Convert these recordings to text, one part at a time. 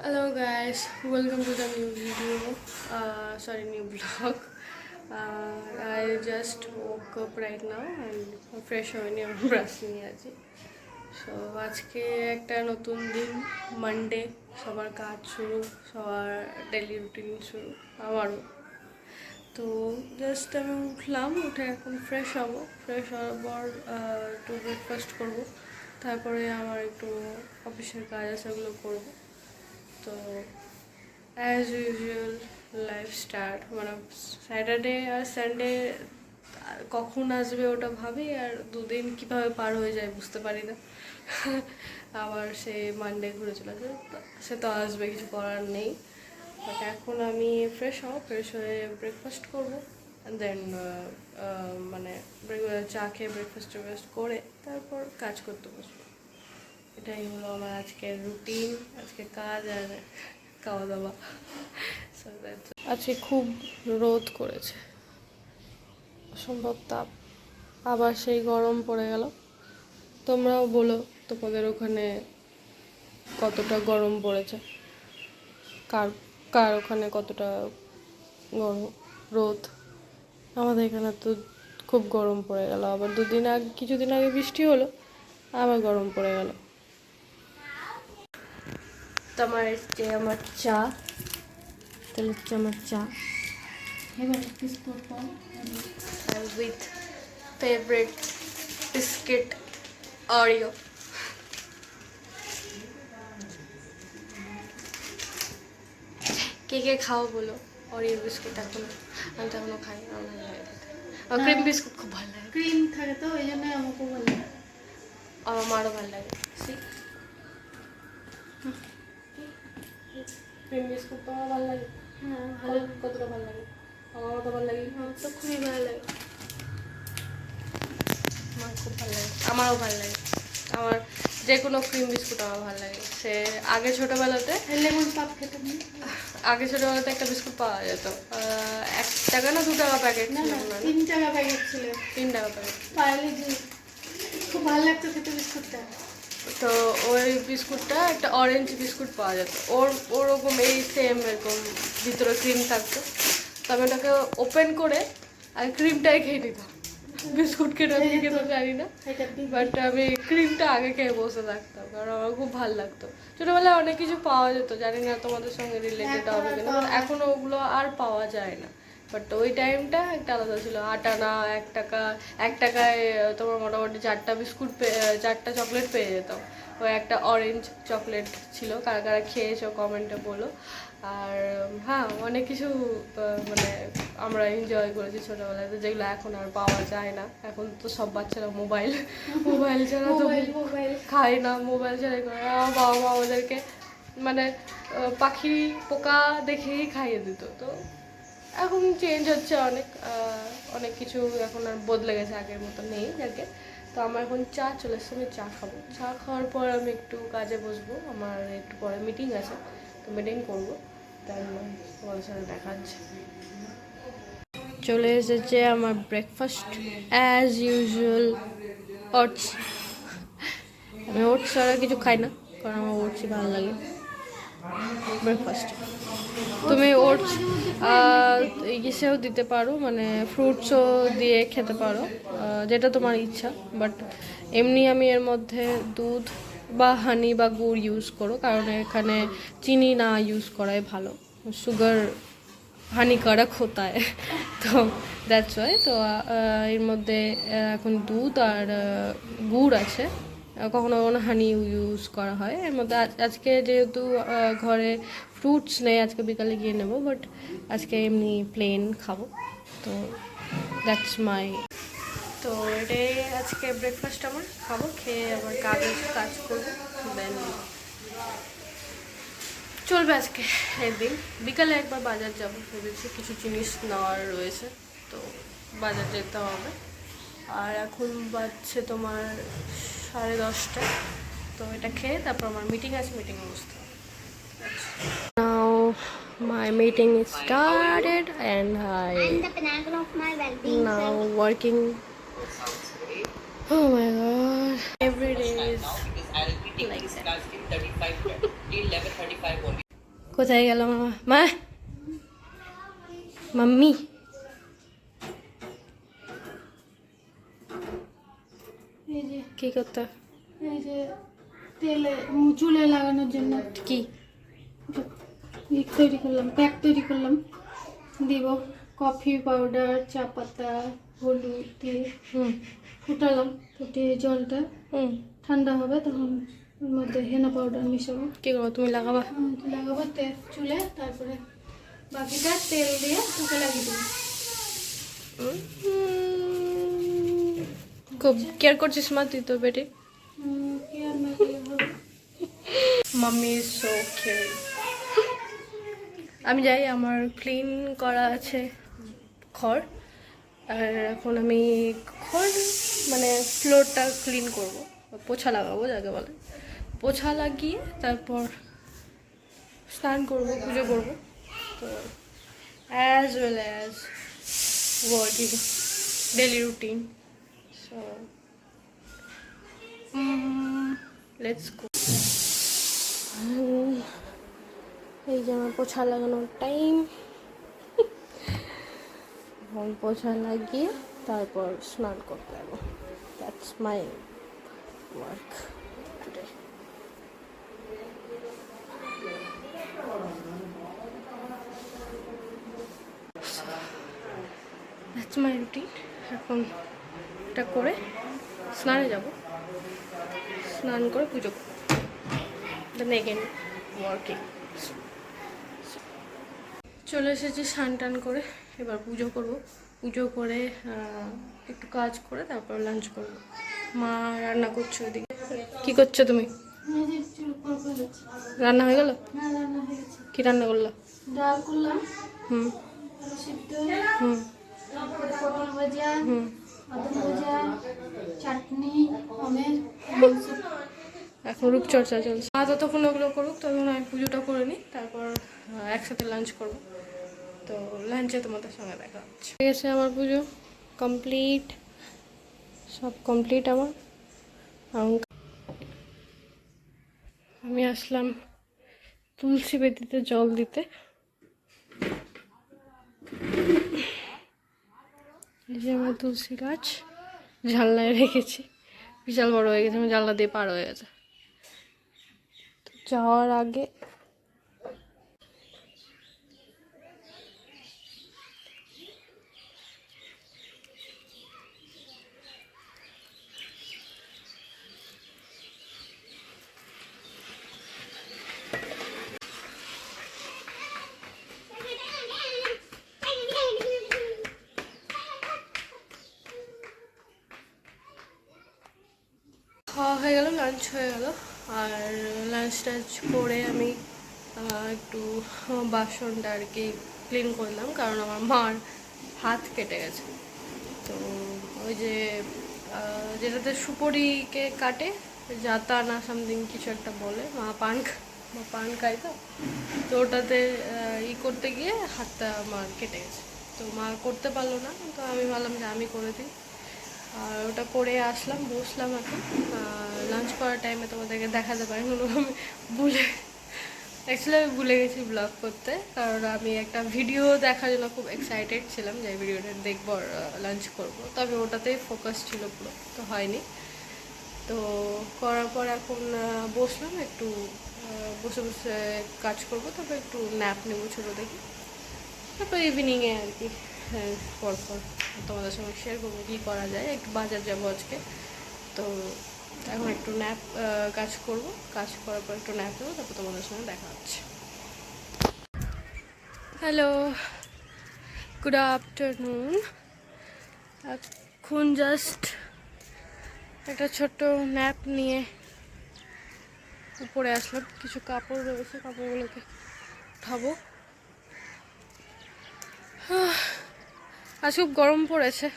Hello guys, welcome to the new video. New vlog. I just woke up right now and fresh হয়নি আমি brush নিয়ে আছি। So আজকে একটা নতুন দিন, মানডে, সবার কাজ শুরু, সবার ডেলি রুটিন শুরু, আমারও। তো জাস্ট আমি উঠলাম, উঠে এখন ফ্রেশ হবো, ফ্রেশ হওয়ার পর একটু ব্রেকফাস্ট করবো, তারপরে আমার একটু অফিসের কাজ আছে ওগুলো করবো। তো অ্যাজ ইউজুয়াল লাইফ স্টার্ট, মানে স্যাটারডে আর সানডে কখন আসবে ওটা ভাবি, আর দুদিন কীভাবে পার হয়ে যায় বুঝতে পারি না। আবার সে মানডে ঘুরে চলে আসবে, সে তো আসবে, কিছু করার নেই। বাট এখন আমি ফ্রেশ হয়ে ব্রেকফাস্ট করবো, দেন মানে চা খেয়ে ব্রেকফাস্ট করে তারপর কাজ করতে বসবো। এটাই হলো আমার আজকের রুটিন, আজকে কাজ আর খাওয়া দাওয়া। আজকে খুব রোদ করেছে, অসম্ভব তাপ, আবার সেই গরম পড়ে গেল। তোমরাও বলো তোমাদের ওখানে কতটা গরম পড়েছে, কার কার ওখানে কতটা গরম রোদ। আমাদের এখানে তো খুব গরম পড়ে গেল, আবার কিছুদিন আগে বৃষ্টি হলো, আবার গরম পড়ে গেল। তোমার যে আমার চা, তাহলে হচ্ছে আমার চা উইথ ফেভারিট বিস্কিট অরিও। কে কে খাও বলো অরিও বিস্কুট? এখনো আমি তো এখনো খাই, আমার ভালো লাগে। আমার ক্রিম বিস্কুট খুব ভালো লাগে, ক্রিম থাকে তো ওই জন্য আমাকেও ভালো লাগে, আমার মারও ভালো লাগে। ক্রিম বিস্কুট তো আমার ভালো লাগে। হ্যাঁ ভালো। কতটা ভালো লাগে? আমারও তো ভালো লাগে, আমার তো খুবই ভালো লাগে। আমার খুব ভালো লাগে, আমারও ভালো লাগে। আমার যে কোনো ক্রিম বিস্কুট আমার ভালো লাগে। সে আগে ছোটোবেলাতে লেমন পাপ খেতে নেই, আগে ছোটোবেলাতে একটা বিস্কুট পাওয়া যেত, 1 টাকা না 2 টাকা প্যাকেট না ছিল, না 3 টাকা প্যাকেট ছিল, 3 টাকা প্যাকেট। পার্লেজি খুব ভালো লাগতো খেতে বিস্কুটটা। তো ওই বিস্কুটটা একটা অরেঞ্জ বিস্কুট পাওয়া যেত, ওরকম এই সেম এরকম ভিতরে ক্রিম থাকতো। তো আমি ওটাকে ওপেন করে আর ক্রিমটাই খেয়ে নিতাম, বিস্কুট খেতে তো জানি না, বাট আমি ক্রিমটা আগে খেয়ে বসে থাকতাম, কারণ আমার খুব ভালো লাগতো। ছোটোবেলায় অনেক কিছু পাওয়া যেত, জানি না তোমাদের সঙ্গে রিলেটেড হবে কিনা, এখন ওগুলো আর পাওয়া যায় না। বাট ওই টাইমটা একটা আলাদা ছিল। 8 আনা, 1 টাকা, 1 টাকায় তোমার মোটামুটি 4টা বিস্কুট 4টা চকলেট পেয়ে যেতাম। ওই একটা অরেঞ্জ চকলেট ছিল, কারা কারা খেয়েছো কমেন্টে বলো। আর হ্যাঁ, অনেক কিছু মানে আমরা এনজয় করেছি ছোটোবেলায়, তো যেগুলো এখন আর পাওয়া যায় না। এখন তো সব বাচ্চারা মোবাইল ছাড়া তো খায় না, মোবাইল ছাড়াই করে। আমার বাবা মা আমাদেরকে মানে পাখি পোকা দেখেই খাইয়ে দিত। তো এখন চেঞ্জ হচ্ছে অনেক কিছু, এখন আর বদলে গেছে, আগের মতো নেই যাকে। তো আমার এখন চা চলে এসছে, আমি চা খাবো। চা খাওয়ার পর আমি একটু কাজে বসবো, আমার একটু পরে মিটিং আছে, তো মিটিং করবো, তাই তোমাদের সাথে দেখা হচ্ছে। চলে এসেছে আমার ব্রেকফাস্ট, অ্যাজ ইউজুয়াল ওটস। আমি ওটস ছাড়া কিছু খাই না, কারণ আমার ওটসই ভালো লাগে ব্রেকফাস্ট। তুমি ওটস ইসেও দিতে পারো, মানে ফ্রুটসও দিয়ে খেতে পারো, যেটা তোমার ইচ্ছা। বাট এমনি আমি এর মধ্যে দুধ বা হানি বা গুড় ইউজ করো, কারণ এখানে চিনি না ইউজ করাই ভালো, সুগার হানিকারক হতা হয়। তো দ্যাটস ওয়াই। তো এর মধ্যে এখন দুধ আর গুড় আছে, কখনো কখনো হানি ইউজ করা হয় এর মধ্যে। আজকে যেহেতু ঘরে ফ্রুটস নেই, আজকে বিকালে গিয়ে নেবো, বাট আজকে এমনি প্লেন খাবো। তো দ্যাটস মাই, তো এটাই আজকে ব্রেকফাস্ট আমার, খাবো, খেয়ে আবার কাজ করবো, দেন চলবে আজকে একদিন। বিকালে একবার বাজার যাবো ভেবেছি, কিছু জিনিস নেওয়ার রয়েছে, তো বাজার যেতে হবে। আর এখন বাজছে তোমার 10:30, তো এটা খেয়ে তারপর আমার মিটিং আছে, মিটিংয়ে বসতে হবে। Now my meeting is started and now working. Oh my god, every day is like that. কোথায় গেল মামা? মা, মাম্মি, এই যে কি করতে? এই যে তেলে চুলে লাগানোর জন্য কি তৈরি করলাম, প্যাক তৈরি করলাম। দিব কফি পাউডার, চা পাতা, হলুদ দিয়ে হুম ফুটালাম। ফুটিয়ে জলটা হুম ঠান্ডা হবে, তখন ওর মধ্যে হেনা পাউডার মিশাবো। কি করবো? তুমি লাগাবা? লাগাবো তেল চুলে, তারপরে বাকিটা তেল দিয়ে তোকে লাগিয়ে দেবো। খুব কেয়ার করছিস মা তুই তো বেটে। কি আর না করলে হবে। Mummy is so cute. আমি যাই, আমার ক্লিন করা আছে ঘর, আর এখন আমি ঘর মানে ফ্লোরটা ক্লিন করব, পোছা লাগাবো যাকে বলে। পোছা লাগিয়ে তারপর স্নান করব, পুজো করব। তো as well as working daily routine. So let's go. এই যে আমার পোছা লাগানোর টাইম। এখন পোছা লাগিয়ে তারপর স্নান করতে যাবো। That's my work today. That's my routine. এখন এটা করে স্নানে যাব, স্নান করে পুজো করবো, দেন এগেন ওয়ার্কিং। চলে এসেছি স্নান টান করে, এবার পুজো করব। পুজো করে একটু কাজ করে তারপর লাঞ্চ করব। মা রান্না করছো ওদিকে। কি করছো তুমি? এই যে চুল পরপর হচ্ছে। রান্না হয়ে গেল? হ্যাঁ, রান্না হয়ে গেছে। কি রান্না করলো? ডাল করলাম, হুম আলু সিদ্ধ, হুম তারপরে পটল ভাজা, হুম বাদাম ভাজা, চাটনি, আমের মাংস। এখন রূপচর্চা চলছে। মা ততক্ষণ ওগুলো করুক, তখন আমি পুজোটা করে নিই, তারপর একসাথে লাঞ্চ করব। তো লাঞ্চে তোমাদের সঙ্গে দেখা হচ্ছে। ঠিক আছে, আমার পুজো কমপ্লিট, সব কমপ্লিট আমার। আমি আসলাম তুলসী বেদিতে জল দিতে। এই যে আমার তুলসী গাছ জানলায় রেখেছি, বিশাল বড় হয়ে গেছে, আমি জানলা দিয়ে পার হয়ে গেছে। তো যাওয়ার আগে খাওয়া হয়ে গেল, লাঞ্চ হয়ে গেল। আর লাঞ্চ টাঞ্চ করে আমি একটু বাসনটা আর কি ক্লিন করলাম, কারণ আমার মার হাত কেটে গেছে। তো ওই যে যেটাতে সুপরিকে কাটে, জাতা না সামথিং কিছু একটা বলে, মা পান খায়। তো ওটাতে করতে গিয়ে হাতটা আমার কেটে গেছে। তো মা করতে পারলো না, তো আমি ভাবলাম যে আমি করে দিই। আর ওটা করে আসলাম, বসলাম এখন। লাঞ্চ করার টাইমে তোমাদেরকে দেখাতে পারিনি, আমি অ্যাকচুয়ালি ভুলে গেছি ব্লগ করতে, কারণ আমি একটা ভিডিও দেখার জন্য খুব এক্সাইটেড ছিলাম যে ভিডিওটা দেখবো আর লাঞ্চ করবো, তবে ওটাতেই ফোকাস ছিল পুরো, তো হয়নি। তো করার পর এখন বসলাম একটু, বসে বসে কাজ করবো, তারপর একটু ন্যাপ নেবো ছোটো দেখি, তারপর ইভিনিংয়ে আর কি পরপর তোমাদের সঙ্গে শেয়ার করবো কী করা যায়। একটু বাজার যাবো আজকে, তো এখন একটু ন্যাপ কাজ করব, কাজ করার পর একটু ন্যাপ নেবো, তারপর তোমাদের সঙ্গে দেখা হচ্ছে। Hello, good afternoon. এখন জাস্ট একটা ছোট্ট ন্যাপ নিয়ে উপরে আসলাম, কিছু কাপড় রয়েছে, কাপড়গুলোকে উঠাবো। আজ খুব গরম পড়েছে,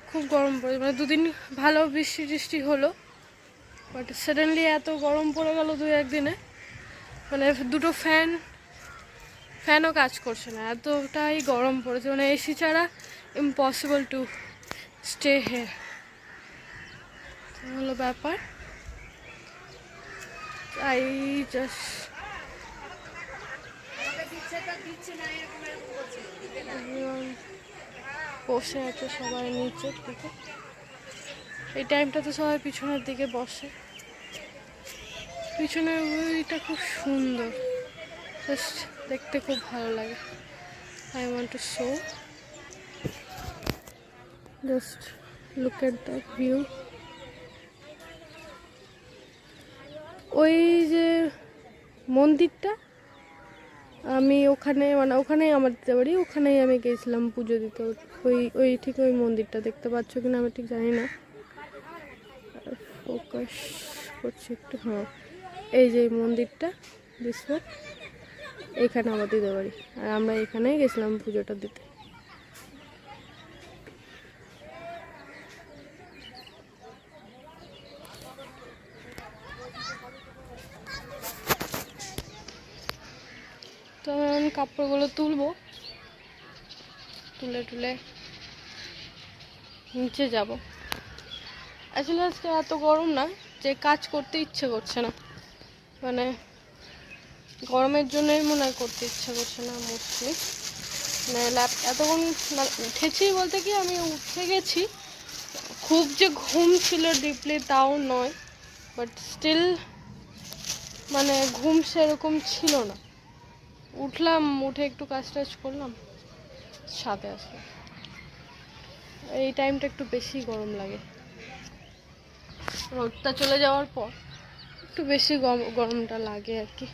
খুব গরম পড়েছে, মানে দুদিন ভালো বৃষ্টি টিষ্টি হলো, বাট সাডেনলি এত গরম পড়ে গেল দু একদিনে, মানে দুটো ফ্যানও কাজ করছে না, এতটাই গরম পড়েছে, মানে এসি ছাড়া ইম্পসিবল টু স্টে হিয়ার। হলো ব্যাপার। আই জাস্ট বসে আছে সবাই নিচের দিকে। এই টাইমটাতে সবাই পিছনের দিকে বসে। পিছনের ভিউটা খুব সুন্দর, জাস্ট দেখতে খুব ভালো লাগে। I want to show, just look at that view. ওই যে মন্দিরটা, আমি ওখানে মানে ওখানেই আমার দিতে পারি, ওখানেই আমি গেছিলাম পুজো দিতে। ওই ঠিক ওই মন্দিরটা দেখতে পাচ্ছ কিনা আমি ঠিক জানি না, ফোকাস করছি একটু। হ্যাঁ, এই যে মন্দিরটা, দিস ওয়ান, এখানে আমার দিতে পারি। আর আমরা এখানেই গেছিলাম পুজোটা দিতে। তো আমি কাপড়গুলো তুলবো, তুলে নিচে যাব। আসলে আজকে এত গরম না যে কাজ করতে ইচ্ছে করছে না, মানে গরমের জন্যই মনে হয় করতে ইচ্ছে করছে না মোস্টলি। মানে এতক্ষণ উঠেছি বলতে কি আমি উঠে গেছি, খুব যে ঘুম ছিল ডিপলি তাও নয়, বাট স্টিল মানে ঘুম সেরকম ছিল না। উঠলাম, উঠে একটু কাজ টাজ করলাম, সাথে আসলে এই টাইমটা একটু বেশি গরম লাগে। রোদটা চলে যাওয়ার পর একটু বেশি গরমটা লাগে আর কি।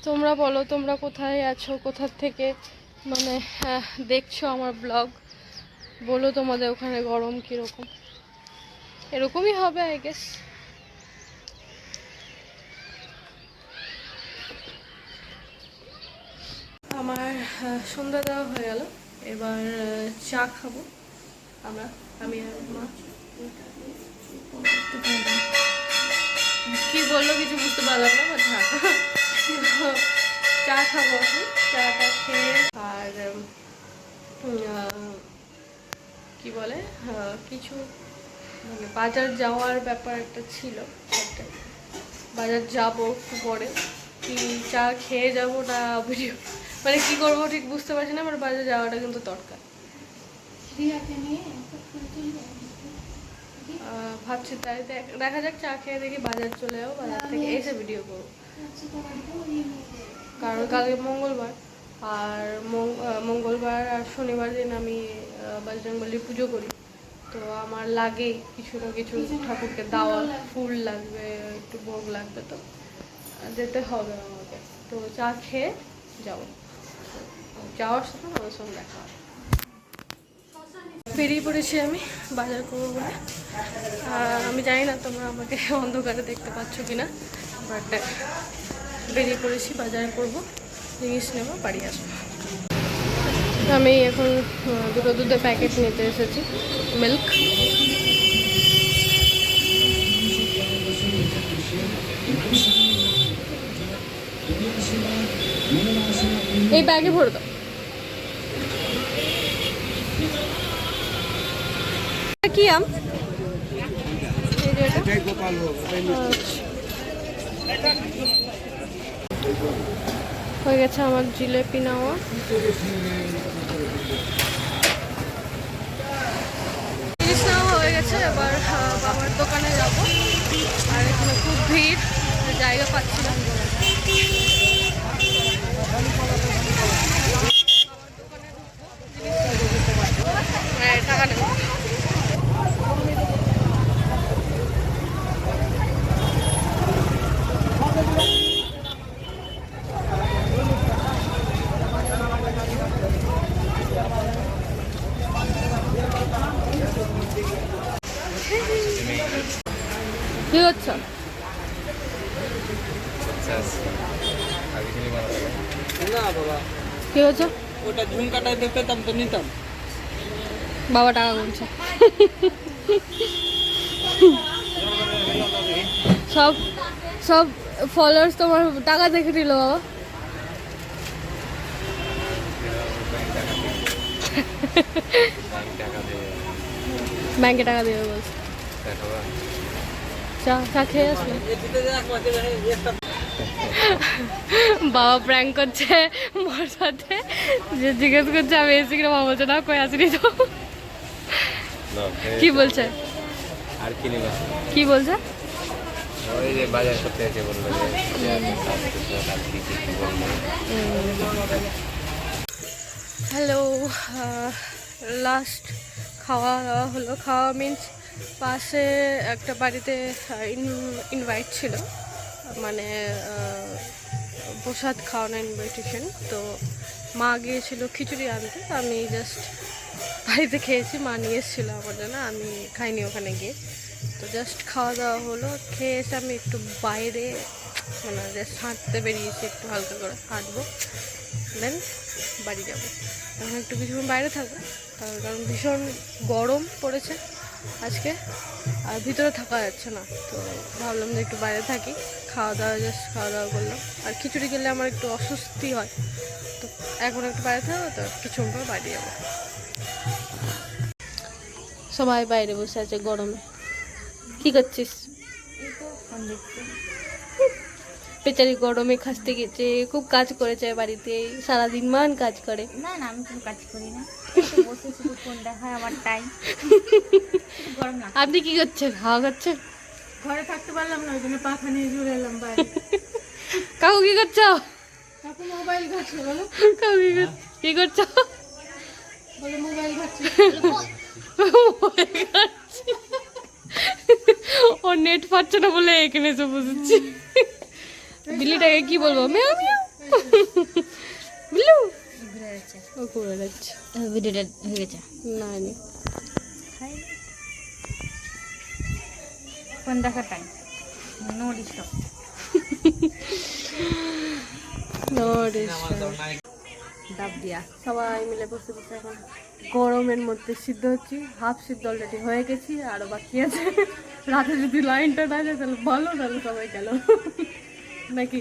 তোমরা বলো, তোমরা কোথায় আছো, কোথা থেকে মানে দেখছো আমার ব্লগ, বলো তোমাদের ওখানে গরম কীরকম। এরকমই হবে আই গেস। আমার সন্ধ্যা দেওয়া হয়ে গেল, এবার চা খাবো আমি আর মা। কি বললো কিছু বুঝতে পারলাম না, বাট চা খাবো এখন। চাটা খেয়ে আর কি বলে কিছু মানে বাজার যাওয়ার ব্যাপার একটা ছিল, বাজার যাবো একটু পরে। কি চা খেয়ে যাবো না ভিডিও মানে কি করবো ঠিক বুঝতে পারছি না, বাট বাজার যাওয়াটা কিন্তু দরকার। ভাবছি তাই, দেখা যাক, চা খেয়ে দেখি বাজার চলে যাবো, বাজার থেকে এসে ভিডিও করবো। কারণ কালকে মঙ্গলবার, আর মঙ্গলবার আর শনিবার দিন আমি বজরংবলী পুজো করি, তো আমার লাগেই কিছু না কিছু ঠাকুরকে দেওয়া, ফুল লাগবে, একটু ভোগ লাগবে, তো যেতে হবে আমাকে। তো চা খেয়ে যাবো, যাওয়ার সময় আমার সঙ্গে দেখা হবে। বেরিয়ে পড়েছি আমি বাজার করবো বলে। আমি জানি না তোমরা আমাকে অন্ধকারে দেখতে পাচ্ছ কিনা, বাট বেরিয়ে পড়েছি, বাজার করব, জিনিস নেবো, বাড়ি আসবো। আমি এখন দুটো দুধের প্যাকেট নিতে এসেছি, মিল্ক। এই ব্যাগে ভরে দাও। কি আম? হয়ে গেছে আমার জিলেপি নেওয়া। জিনিস নেওয়া হয়ে গেছে, এবার বাবার দোকানে যাব। আর এখানে খুব ভিড়, জায়গা পাচ্ছি না। টাকা নেব। কি হচ্ছে? না বাবা, কি হচ্ছে? ওটা ঝুমকাটা দেখতে পেতাম তো নিতাম। বাবা টাকা গুনছে। সব সব ফলোয়ার্স তোমার টাকা দেখে নিল বাবা। ব্যাংকে টাকা দেবে বলছে। চা চা খেয়ে আসলো। বাবা প্র্যাঙ্ক করছে মার সাথে, যে জিজ্ঞেস করছে আমি এসেছি কিনা, বাবা বলছে না কই আসিনি তো। কি বলছে আর কি নেবে? কি বলছে? ওই যে বাজার করতে এসে বললো যে হ্যালো, লাস্ট খাওয়া দাওয়া হলো। খাওয়া মিন্স পাশে একটা বাড়িতে ইনভাইট ছিল, মানে প্রসাদ খাওয়ানো ইনভাইটেশন। তো মা গিয়েছিল খিচুড়ি আনতে, তো আমি জাস্ট বাড়িতে খেয়েছি, মা নিয়ে এসেছিলো আমার জন্য, আমি খাইনি ওখানে গিয়ে। তো জাস্ট খাওয়া দাওয়া হলো, খেয়ে এসে আমি একটু বাইরে মানে জাস্ট হাঁটতে বেরিয়েছি, একটু হালকা করে হাঁটবো, দেন বাড়ি যাবো। এখন একটু কিছুক্ষণ বাইরে থাকবো, তার কারণ ভীষণ গরম পড়েছে আজকে, আর ভিতরে থাকা যাচ্ছে না। তো ভাবলাম যে একটু বাইরে থাকি, খাওয়া দাওয়া জাস্ট খাওয়া দাওয়া করলাম। আর খিচুড়ি খেলে আমার একটু অস্বস্তি হয়, তো এখন একটু বাইরে থাকবো, তো কিছুক্ষণ পর বাইরে যাবো। সবাই বাইরে বসে আছে গরমে। কি করছিস? বেচারি গরমে খাসতে গেছে, খুব কাজ করেছে বাড়িতে, সারাদিন মান কাজ করে। না না, আমি কোনো কাজ করি না, বসে শুধু ফোন দেখায় আমার টাইম। গরম না। আপনি কি করছেন? হাওয়া খাচ্ছেন? ঘরে থাকতে পারলাম না, ওই জন্য পাখা নিয়ে জুড়ে এলাম বাইরে। কাকু কি করছো? কাকু মোবাইল ঘাটছে, বলো কাকু কি করছো? বলো মোবাইল ঘাটছে। ও নেট পাচ্ছে না বলে এখানে এসে বসেছি। বিল্লিটাকে কি বলবো? Miao Miao. বিল্লু ঘুরে যাচ্ছে, ও ঘুরে যাচ্ছে। ভিডিওটা হয়ে গেছে। না নি ফোন দেখার টাইম, নো ডিস্টার্ব। ডাব দিয়া সবাই মিলে বসে বসে এখন গরমের মধ্যে সিদ্ধ হচ্ছি। হাফ সিদ্ধ অলরেডি হয়ে গেছি, আরো বাকি আছে। রাতে যদি লাইনটা না যায় তাহলে ভালো, তাহলে সবাই গেল নাকি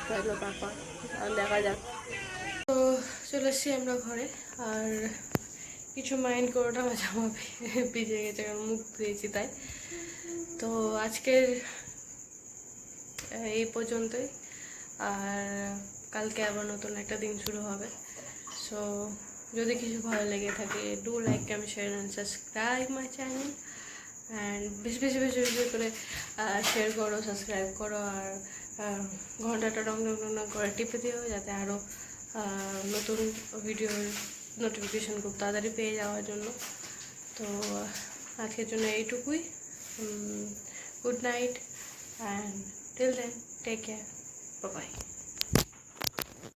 তাহলে তারপর আর দেখা যাক। তো চলে এসছি আমরা ঘরে, আর কিছু মাইন্ড করাটা আমার জামা ভিজে গেছে, কারণ মুখ ধুয়েছি তাই। তো আজকের এই পর্যন্তই, আর কালকে আবার নতুন একটা দিন শুরু হবে। সো যদি কিছু ভালো লেগে থাকে, do like, comment, share and subscribe my channel, and বেশি বেশি বেশি বেশি করে শেয়ার করো, সাবস্ক্রাইব করো, আর ঘন্টাটা রং রং করে টিপে দিও, যাতে আরও নতুন ভিডিওর নোটিফিকেশান খুব তাড়াতাড়ি পেয়ে যাওয়ার জন্য। তো আজকের জন্য এইটুকুই। Good night, and till then take care, bye by.